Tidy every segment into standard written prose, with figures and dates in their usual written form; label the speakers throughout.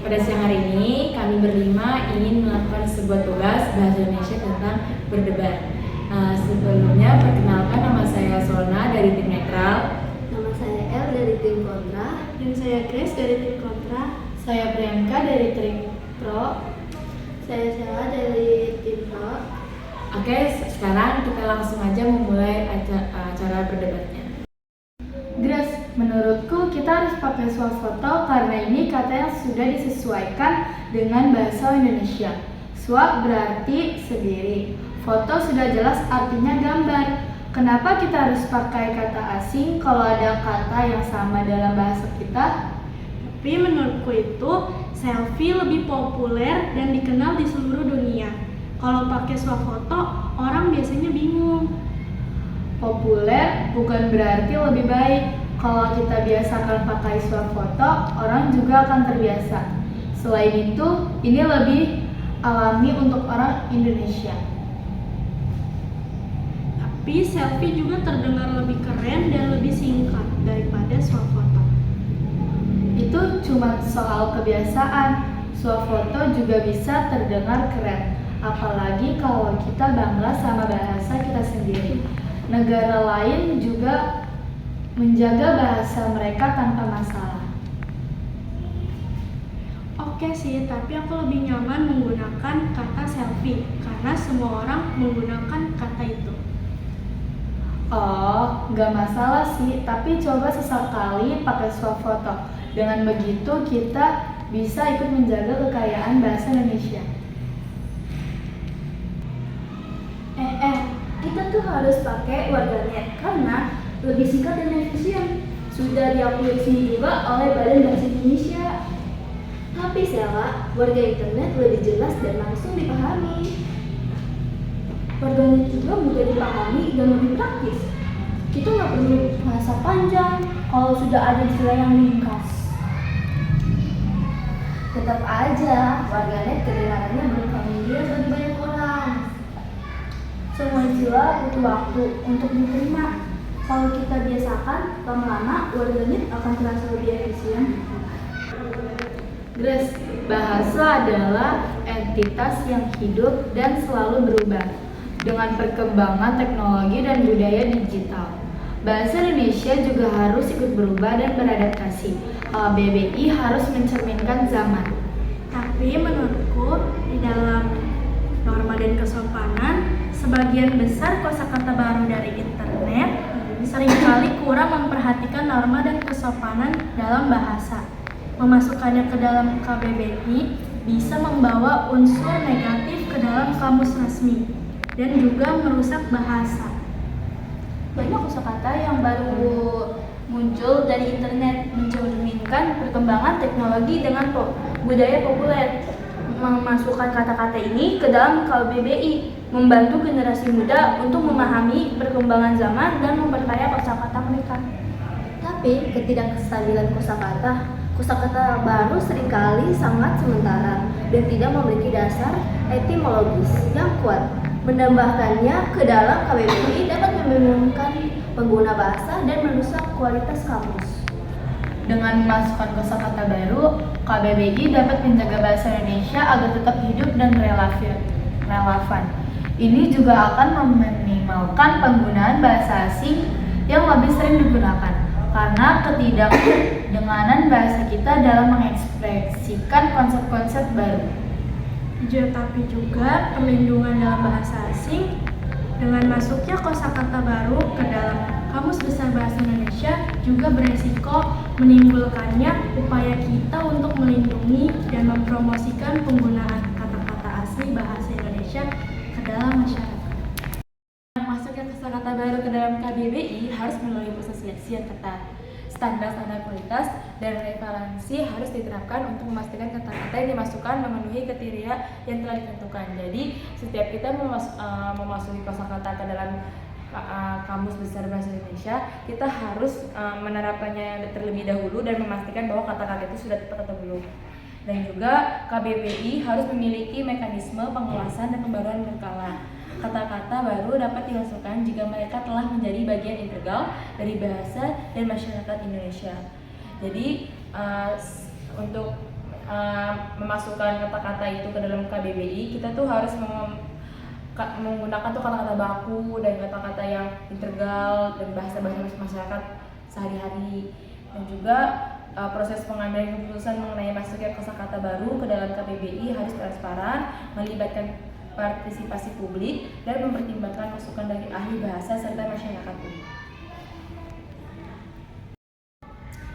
Speaker 1: pada siang hari ini kami berlima ingin melakukan sebuah tugas bahasa Indonesia tentang berdebat. Sebelumnya perkenalkan, nama saya Solna dari tim netral.
Speaker 2: Nama saya El dari tim kontra.
Speaker 3: Dan saya Grace dari tim kontra.
Speaker 1: Saya Priyanka dari tim pro.
Speaker 2: Saya Sheila dari tim pro.
Speaker 1: Oke, sekarang kita langsung aja memulai acara berdebatnya.
Speaker 4: Grace, menurutku kita harus pakai swafoto karena ini katanya sudah disesuaikan dengan bahasa Indonesia. Swap berarti sendiri, foto sudah jelas artinya gambar. Kenapa kita harus pakai kata asing kalau ada kata yang sama dalam bahasa kita?
Speaker 3: Tapi menurutku itu selfie lebih populer dan dikenal di seluruh dunia. Kalau pakai swafoto, orang biasanya bingung.
Speaker 4: Populer bukan berarti lebih baik. Kalau kita biasakan pakai swafoto, orang juga akan terbiasa. Selain itu, ini lebih alami untuk orang Indonesia.
Speaker 3: Tapi selfie juga terdengar lebih keren dan lebih singkat daripada swafoto.
Speaker 4: Itu cuma soal kebiasaan. Swafoto juga bisa terdengar keren. Apalagi kalau kita bangga sama bahasa kita sendiri. Negara lain juga menjaga bahasa mereka tanpa masalah.
Speaker 3: Oke sih, tapi aku lebih nyaman menggunakan kata selfie karena semua orang menggunakan kata itu.
Speaker 4: Oh, nggak masalah sih, tapi coba sesekali pakai swafoto. Dengan begitu kita bisa ikut menjaga kekayaan bahasa Indonesia.
Speaker 2: Kita tuh harus pakai warganet karena lebih singkat dan efisien. Sudah diakui sini juga oleh Badan Bahasa Indonesia. Tapi Sheila, warga internet lebih jelas dan langsung dipahami. Warganet juga mudah dipahami dan lebih praktis. Kita nggak perlu bahasa panjang kalau sudah ada istilah yang ringkas. Tetap aja, warganet kedengarannya belum familiar bagi banyak orang. Semua istilah butuh waktu untuk diterima. Kalau kita biasakan, lama-lama warganet akan terasa lebih efisien.
Speaker 4: Grace, bahasa adalah entitas yang hidup dan selalu berubah dengan perkembangan teknologi dan budaya digital. Bahasa Indonesia juga harus ikut berubah dan beradaptasi. KBBI harus mencerminkan zaman.
Speaker 3: Tapi menurutku di dalam norma dan kesopanan, sebagian besar kosakata baru dari internet seringkali kurang memperhatikan norma dan kesopanan dalam bahasa. Memasukkannya ke dalam KBBI bisa membawa unsur negatif ke dalam kamus resmi dan juga merusak bahasa.
Speaker 2: Banyak kosakata yang baru muncul dari internet mencerminkan perkembangan teknologi dengan budaya populer. Memasukkan kata-kata ini ke dalam KBBI membantu generasi muda untuk memahami perkembangan zaman dan memperkaya kosakata mereka. Tapi ketidakstabilan kosakata baru seringkali sangat sementara dan tidak memiliki dasar etimologis yang kuat. Menambahkannya ke dalam KBBI dapat membingungkan pengguna bahasa dan merusak kualitas kamus.
Speaker 4: Dengan memasukkan kosakata baru, KBBI dapat menjaga bahasa Indonesia agar tetap hidup dan relevan. Ini juga akan meminimalkan penggunaan bahasa asing yang lebih sering digunakan karena ketidakdenganan bahasa kita dalam mengekspresikan konsep-konsep baru.
Speaker 3: Tapi juga perlindungan dalam bahasa asing dengan masuknya kosakata baru ke dalam Kamus Besar Bahasa Indonesia juga beresiko menimbulkannya upaya kita untuk melindungi dan mempromosikan penggunaan kata-kata asli bahasa Indonesia ke dalam masyarakat.
Speaker 1: Masuknya kosakata baru ke dalam KBBI harus melalui proses seleksi yang ketat. Standar-standar kualitas dan referensi harus diterapkan untuk memastikan kata-kata yang dimasukkan memenuhi kriteria yang telah ditentukan. Jadi, setiap kita memasuki kosakata ke dalam Kamus Besar Bahasa Indonesia, kita harus menerapkannya terlebih dahulu dan memastikan bahwa kata-kata itu sudah tepat atau belum. Dan juga KBBI harus memiliki mekanisme pengawasan dan pembaruan berkala. Kata-kata baru dapat dimasukkan jika mereka telah menjadi bagian integral dari bahasa dan masyarakat Indonesia. Jadi untuk memasukkan kata-kata itu ke dalam KBBI, kita tuh harus menggunakan tuh kata-kata baku dan kata-kata yang integral dan bahasa-bahasa masyarakat sehari-hari. Dan juga proses pengambilan keputusan mengenai masuknya kosakata baru ke dalam KBBI harus transparan, melibatkan partisipasi publik, dan mempertimbangkan masukan dari ahli bahasa serta masyarakat umum.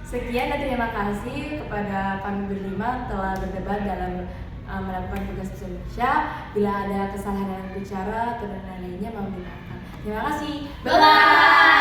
Speaker 1: Sekian dan terima kasih kepada kami berlima telah berdebat dalam melakukan tugas bahasa Indonesia. Bila ada kesalahan dalam bicara atau dan lainnya, mohon dimaafkan. Terima kasih. Bye.